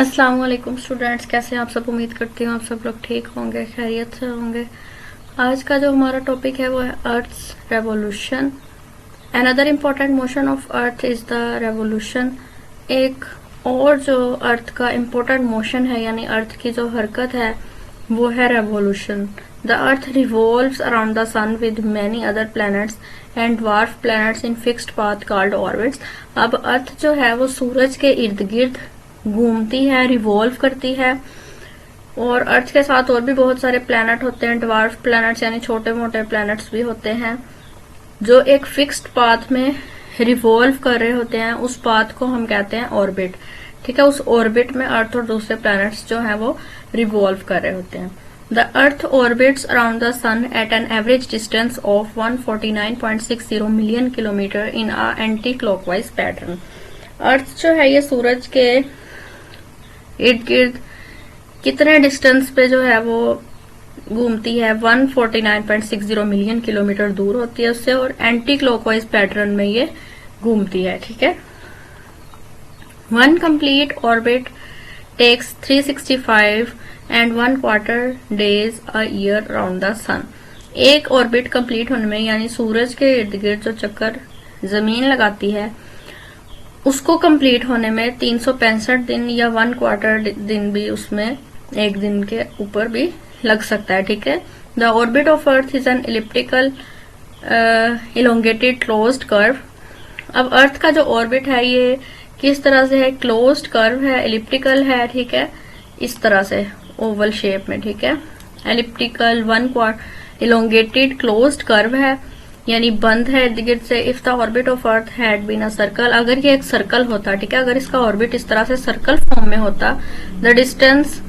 अस्सलाम वालेकुम स्टूडेंट्स, कैसे हैं आप सब। उम्मीद करती हूँ आप सब लोग ठीक होंगे, खैरियत से होंगे। आज का जो हमारा टॉपिक है वो है earth's revolution. Another important motion of earth is the revolution. एक और जो अर्थ का इम्पोर्टेंट मोशन है यानी अर्थ की जो हरकत है वो है revolution. The earth revolves around the sun with many other planets and dwarf planets in fixed path called orbits. अब अर्थ जो है वो सूरज के इर्द गिर्द घूमती है, रिवॉल्व करती है, और अर्थ के साथ और भी बहुत सारे प्लैनेट होते हैं, ड्वार्फ प्लैनेट्स यानी छोटे मोटे प्लैनेट्स भी होते हैं जो एक फिक्स्ड पाथ में रिवॉल्व कर रहे होते हैं। उस पाथ को हम कहते हैं ऑर्बिट। ठीक है, उस ऑर्बिट में अर्थ और दूसरे प्लैनेट्स जो है वो रिवॉल्व कर रहे होते हैं। The earth orbits around the sun at an average distance of 149.60 million kilometre in a anticlockwise pattern. Earth जो है ये सूरज के इर्द गिर्द कितने डिस्टेंस पे जो है वो घूमती है, 149.60 मिलियन किलोमीटर दूर होती है उससे, और एंटी क्लॉकवाइज पैटर्न में ये घूमती है। ठीक है, one complete orbit takes 365 and 1/4 days a year around the sun. एक ऑर्बिट कंप्लीट होने में यानी सूरज के इर्द गिर्द जो चक्कर जमीन लगाती है उसको कंप्लीट होने में 365 दिन या 1/4 दिन भी उसमें एक दिन के ऊपर भी लग सकता है। ठीक है, the orbit of earth is an elliptical elongated closed curve. अब अर्थ का जो ऑर्बिट है ये किस तरह से है, क्लोज्ड कर्व है, इलिप्टिकल है। ठीक है, इस तरह से ओवल शेप में। ठीक है, इलिप्टिकल 1/4 इलोंगेटेड क्लोज्ड कर्व है यानी बंद है इर्द गिर्द से। If the orbit of earth had been a circle, अगर ये एक सर्कल होता, ठीक है, अगर इसका ऑर्बिट इस तरह से सर्कल फॉर्म में होता, the distance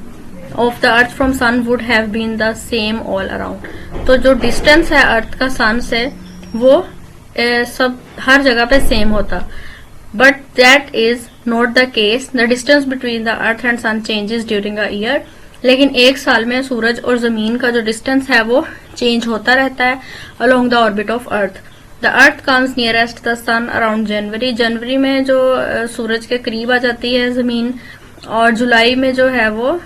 of the earth from sun would have been the same all around. तो जो डिस्टेंस है अर्थ का सन से वो सब हर जगह पे सेम होता, but that is not the case. The distance between the earth and sun changes during a year. लेकिन एक साल में सूरज और जमीन का जो डिस्टेंस है वो चेंज होता रहता है along the orbit of earth. The earth comes nearest the sun around January. जनवरी में जो सूरज के करीब आ जाती है जमीन, और जुलाई में जो है वो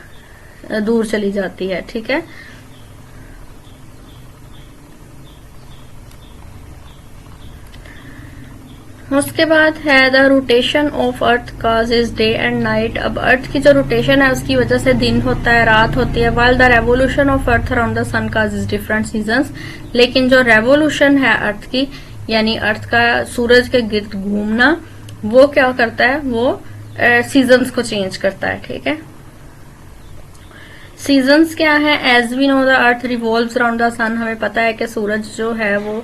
दूर चली जाती है। ठीक है, उसके बाद है the rotation of earth causes day and night. अब अर्थ की जो रोटेशन है उसकी वजह से दिन होता है, रात होती है। While the revolution of earth around the sun causes different seasons. लेकिन जो रेवोल्यूशन है अर्थ की यानी अर्थ का सूरज के गिर्द घूमना, वो क्या करता है, वो सीजन्स को चेंज करता है। ठीक है, सीजन्स क्या है, as we know the earth revolves around the sun. हमें पता है कि सूरज जो है वो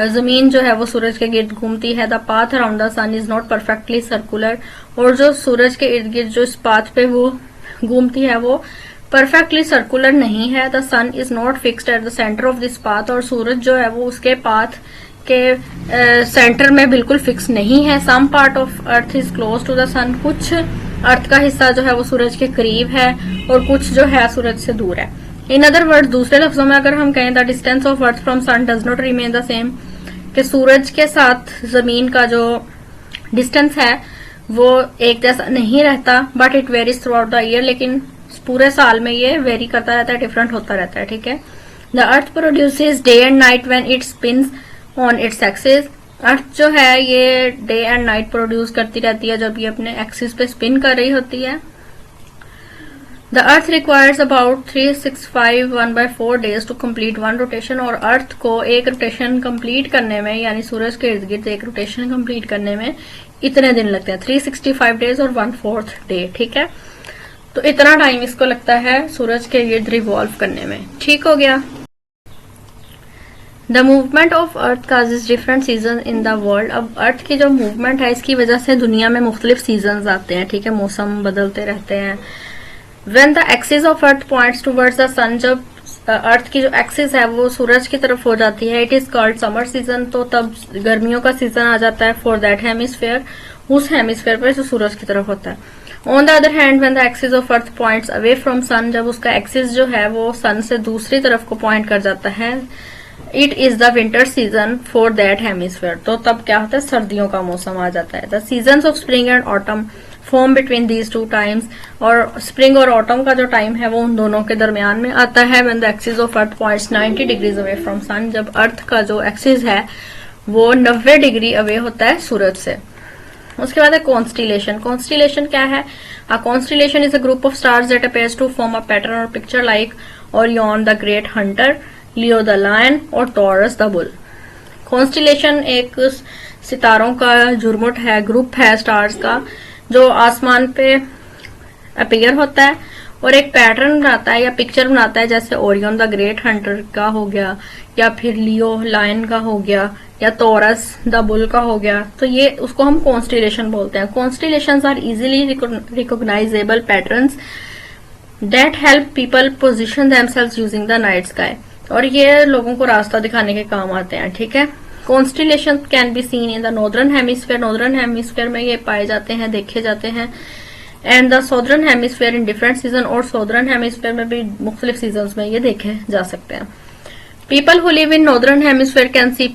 जमीन जो है वो सूरज के गिर्द घूमती है। The path around the sun is not perfectly circular. और जो सूरज के इर्द गिर्द जो इस पाथ पे वो घूमती है वो परफेक्टली सर्कुलर नहीं है। The sun is not fixed at the centre of this path. और सूरज जो है वो उसके पाथ के सेंटर में बिल्कुल फिक्स नहीं है। Some part of earth is close to the sun. कुछ अर्थ का हिस्सा जो है वो सूरज के करीब है और कुछ जो है सूरज से दूर है। इन अदर वर्ड, दूसरे लफ्जों में अगर हम कहें, the distance of earth from sun does not remain the same, कि सूरज के साथ जमीन का जो डिस्टेंस है वो एक जैसा नहीं रहता, but it varies through out the year. लेकिन पूरे साल में ये वेरी करता रहता है, डिफरेंट होता रहता है। ठीक है, the earth produces day and night when it spins on its axis. Earth जो है ये डे एंड नाइट प्रोड्यूस करती रहती है जब ये अपने एक्सिस पे स्पिन कर रही होती है। The earth requires about 365 1/4 days to complete one rotation. और अर्थ को एक रोटेशन कंप्लीट करने में यानी सूरज के इर्द गिर्द एक रोटेशन कंप्लीट करने में इतने दिन लगते हैं, 365 डेज और 1/4 डे। ठीक है, तो इतना टाइम इसको लगता है सूरज के इर्द रिवॉल्व करने में। ठीक हो गया। The movement of earth causes different season in the world. अब अर्थ की जो मूवमेंट है इसकी वजह से दुनिया में मुख्तलिफ सीजन आते हैं। ठीक है, मौसम बदलते रहते हैं। When the axis of Earth points towards the sun, जब अर्थ की जो एक्सिस है वो सूरज की तरफ हो जाती है, it is called summer season. तो तब गर्मियों का सीजन आ जाता है फॉर दैट हेमिस्फेयर, उस हेमिस्फेयर पर जो सूरज की तरफ होता है। On the other hand, when the axis of earth points away from sun, जब उसका एक्सिस जो है वो सन से दूसरी तरफ को पॉइंट कर जाता है, it is the winter season for that hemisphere. तो तब क्या होता है, सर्दियों का मौसम आ जाता है। The season of spring and autumn form between these two times, और स्प्रिंग और ऑटम का जो टाइम है वो उन दोनों के दरमियान में आता है। When the axis of earth points 90 degrees away from sun, जब अर्थ का जो एक्सिस है वो 90 डिग्री अवे होता है सूरज से। उसके बाद है कॉन्स्टिलेशन। कॉन्स्टिलेशन क्या है? A constellation is a group of stars that appears to form a pattern और picture like Orion the great hunter, Leo the lion और टॉरस द बुल। कॉन्स्टिलेशन एक सितारों का झुरमुट है, ग्रुप है स्टार्स का, जो आसमान पे अपीयर होता है और एक पैटर्न बनाता है या पिक्चर बनाता है, जैसे ओरियन द ग्रेट हंटर का हो गया, या फिर लियो लायन का हो गया, या टॉरस द बुल का हो गया। तो ये उसको हम कॉन्स्टिलेशन बोलते हैं। Constellations are easily recognisable patterns that help people position themselves using the night sky, और ये लोगों को रास्ता दिखाने के काम आते हैं। ठीक है। Constellation can be seen in the northern hemisphere, northern hemisphere में ये पाए जाते हैं, देखे जाते हैं, and the southern hemisphere in different season, और सॉदर्न हेमिस्फीयर में भी मुख्तलिफ सीजन में ये देखे जा सकते हैं। People who live in northern hemisphere can see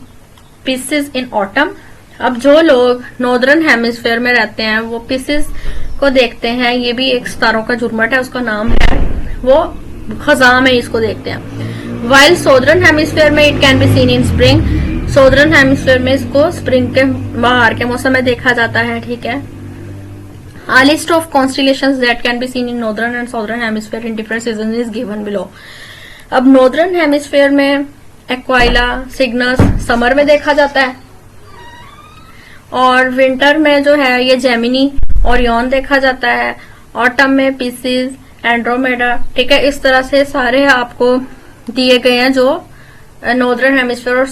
pieces in autumn. अब जो लोग नॉर्दर्न हेमिस्फीयर में रहते हैं वो पीसेस को देखते हैं, ये भी एक सितारों का झुरमुट है, उसका नाम है, वो खजा में इसको देखते हैं। वाइल सॉदर्न हेमिस्फीयर में it can be seen in spring, southern hemisphere में इसको स्प्रिंग के बाहर के मौसम में देखा जाता है। ठीक है। A list of constellations that can be seen in northern and southern hemisphere in different seasons is given below. अब नॉर्दर्न हेमिस्फीयर में एक्वाइला, सिग्नस समर में देखा जाता है, और विंटर में जो है ये जेमिनी, ओरियन देखा जाता है, ऑटम में पीसीज, एंड्रोमेडा। ठीक है। इस तरह से सारे आपको दिए गए हैं जो नॉर्दर्न हेमिस्फीयर और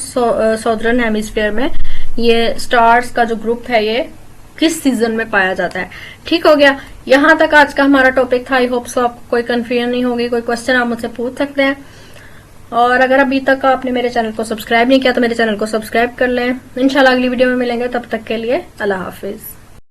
साउदर्न हेमिस्फीयर में ये स्टार्स का जो ग्रुप है ये किस सीजन में पाया जाता है। ठीक हो गया। यहां तक आज का हमारा टॉपिक था। आई होप सो आपको कोई कंफ्यूजन नहीं होगी, कोई क्वेश्चन आप मुझसे पूछ सकते हैं। और अगर अभी तक आपने मेरे चैनल को सब्सक्राइब नहीं किया तो मेरे चैनल को सब्सक्राइब कर लें। इंशाल्लाह अगली वीडियो में मिलेंगे, तब तक के लिए अल्लाह हाफिज।